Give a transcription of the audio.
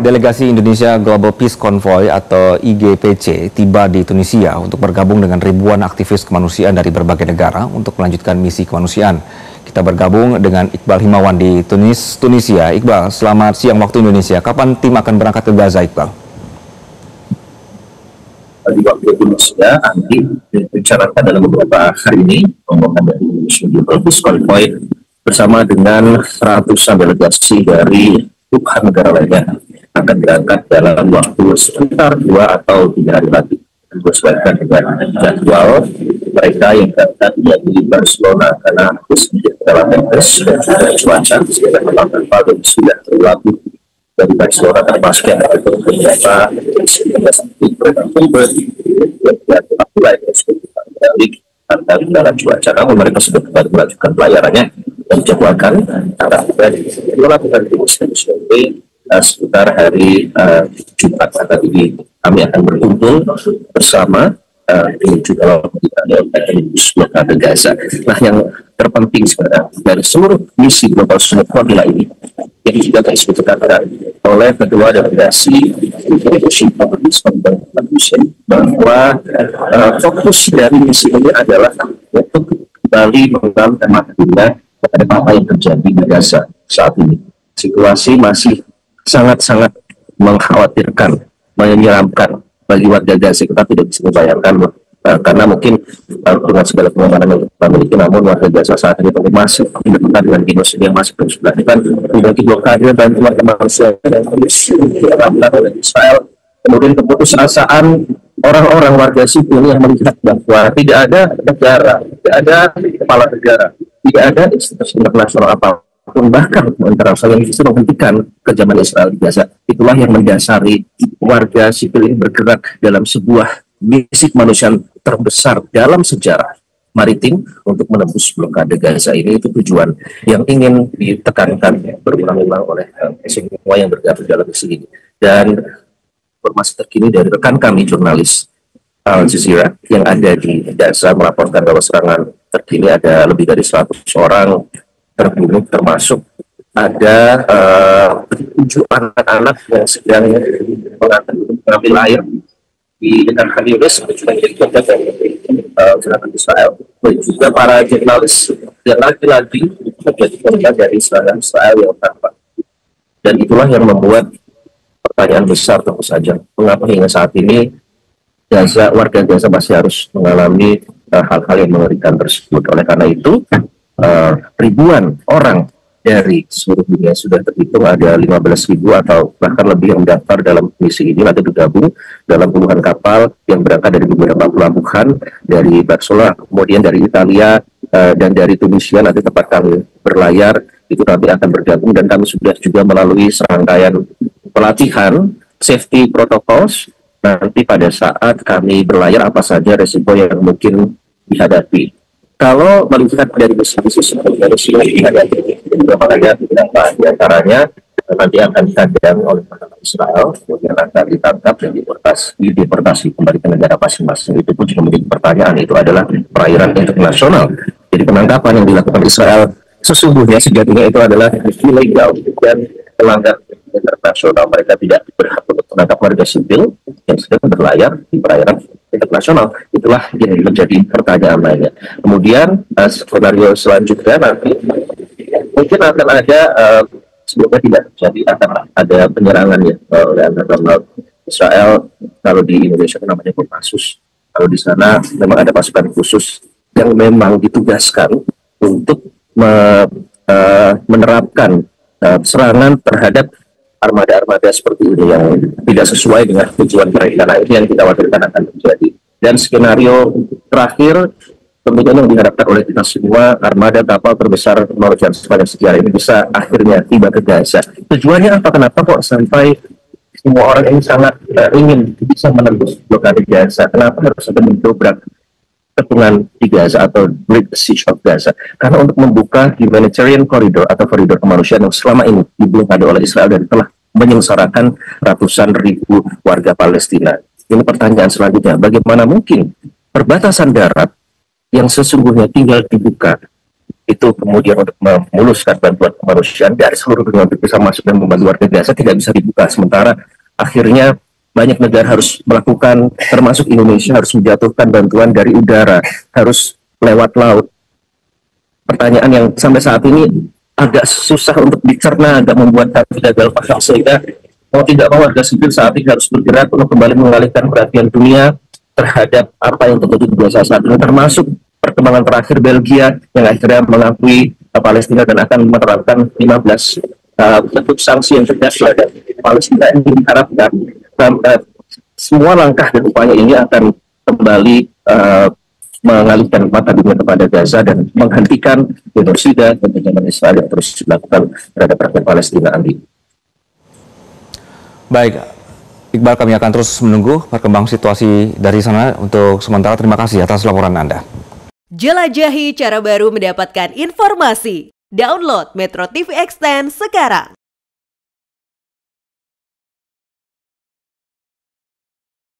Delegasi Indonesia Global Peace Convoy atau IGPC tiba di Tunisia untuk bergabung dengan ribuan aktivis kemanusiaan dari berbagai negara untuk melanjutkan misi kemanusiaan. Kita bergabung dengan Iqbal Himawan di Tunisia. Iqbal, selamat siang waktu Indonesia. Kapan tim akan berangkat ke Gaza, Iqbal? Di waktu Indonesia, nanti direncanakan dalam beberapa hari ini rombongan dari Indonesia Global Peace Convoy bersama dengan ratusan delegasi dari puluhan negara lainnya akan berangkat dalam waktu sekitar 2 atau 3 hari lagi. Sesuaikan dengan jadwal mereka yang berangkat di Barcelona karena harus dalam Inggris dan juga cuaca sekitar kemarin pagi sudah terlalu dari Barcelona termasuk yang ada beberapa antara cuaca, namun mereka sudah kembali melanjutkan pelayarannya dan dijadwalkan melakukan sekitar hari Jumat. Saat ini kami akan berkumpul bersama menuju dalam blokade Gaza. Nah, yang terpenting sebenarnya dari seluruh misi global formula ini yang juga disebutkan oleh kedua delegasi bahwa fokus dari misi ini adalah untuk kembali mengenal tema dunia pada apa yang terjadi di Gaza saat ini. Situasi masih sangat-sangat mengkhawatirkan, menyeramkan bagi warga Gaza. Kita tidak bisa membayangkan karena mungkin dengan segala pengamanan yang kita miliki, namun warga Gaza saat ini masih berdekatan dengan genocida yang masih terus dilakukan, dibagi blokade bantuan kemanusiaan dan oleh Israel. Kemudian keputusasaan orang-orang warga sipil yang melihat bahwa tidak ada negara, tidak ada kepala negara, tidak ada institusi internasional apapun, bahkan internasional yang bisa menghentikan kejaman Israel di Gaza. Itulah yang mendasari warga sipil ini bergerak dalam sebuah misi kemanusiaan terbesar dalam sejarah maritim untuk menembus blokade Gaza ini. Itu tujuan yang ingin ditekankan berulang-ulang oleh semua yang bergabung dalam misi ini. Dan informasi terkini dari rekan kami jurnalis Al Jazeera yang ada di Gaza melaporkan bahwa serangan terkini ada lebih dari 100 orang terbunuh, termasuk ada 7 anak-anak yang sedang mengambil air di dekat Khan Yunis, juga menjadi korban serangan Israel. Juga para jurnalis yang lagi-lagi menjadi korban dari serangan Israel yang tampak. Dan itulah yang membuat pertanyaan besar tentu saja, mengapa hingga saat ini warga Gaza masih harus mengalami hal-hal yang mengerikan tersebut. Oleh karena itu, ribuan orang dari seluruh dunia sudah terhitung ada 15.000 atau bahkan lebih yang mendaftar dalam misi ini, nanti bergabung dalam puluhan kapal yang berangkat dari beberapa pelabuhan dari Barcelona, kemudian dari Italia dan dari Tunisia. Nanti tempat kami berlayar itu nanti akan bergabung, dan kami sudah juga melalui serangkaian pelatihan safety protocols nanti pada saat kami berlayar apa saja resiko yang mungkin dihadapi. Kalau melihat dari misi-misi sebelumnya, resiko yang dihadapi beberapa di antaranya nanti akan dihadang oleh Israel, kemudian akan ditangkap dan dideportasi kembali ke negara masing-masing. Itu pun juga menjadi pertanyaan, itu adalah perairan internasional. Jadi penangkapan yang dilakukan Israel sesungguhnya sejatinya itu adalah ilegal dan melanggar internasional. Mereka tidak berhak untuk menangkap warga sipil yang sedang berlayar di perairan internasional. Itulah yang menjadi pertanyaan lainnya. Kemudian skenario selanjutnya nanti mungkin akan ada semoga tidak terjadi, akan ada penyerangan ya oleh Angkatan Laut Israel. Kalau di Indonesia namanya Kopassus, kalau di sana memang ada pasukan khusus yang memang ditugaskan untuk menerapkan serangan terhadap armada-armada seperti ini yang tidak sesuai dengan tujuan mereka. Nah, ini yang kita khawatirkan akan terjadi. Dan skenario terakhir tentunya yang diharapkan oleh kita semua, armada kapal terbesar merchant sepanjang sejarah ini bisa akhirnya tiba ke Gaza. Tujuannya apa? Kenapa kok sampai semua orang ini sangat ingin bisa menembus blokade Gaza? Kenapa harus ada mendobrak kepungan di Gaza atau Great Siege of Gaza? Karena untuk membuka humanitarian corridor atau koridor kemanusiaan yang selama ini diblokade oleh Israel dan telah menyengsarakan ratusan ribu warga Palestina. Ini pertanyaan selanjutnya, bagaimana mungkin perbatasan darat yang sesungguhnya tinggal dibuka itu kemudian untuk memuluskan bantuan kemanusiaan dari seluruh dunia untuk bisa masuk dan membantu warga Gaza tidak bisa dibuka. Sementara akhirnya banyak negara harus melakukan, termasuk Indonesia harus menjatuhkan bantuan dari udara, harus lewat laut. Pertanyaan yang sampai saat ini agak susah untuk dicerna, agak membuat kami gagal paham, sehingga mau tidak mau warga sipil saat ini harus bergerak untuk kembali mengalihkan perhatian dunia terhadap apa yang terjadi di Gaza saat ini, termasuk perkembangan terakhir Belgia yang akhirnya mengakui Palestina dan akan menerapkan 15 bentuk sanksi yang tegas terhadap Palestina. Ini diharapkan semua langkah dan upaya ini akan kembali mengalihkan mata dunia kepada Gaza dan menghentikan genosida dan penjajahan Israel yang terus dilakukan terhadap rakyat Palestina. Andi. Baik, Iqbal, kami akan terus menunggu perkembangan situasi dari sana. Untuk sementara, terima kasih atas laporan Anda. Jelajahi cara baru mendapatkan informasi. Download Metro TV Extend sekarang.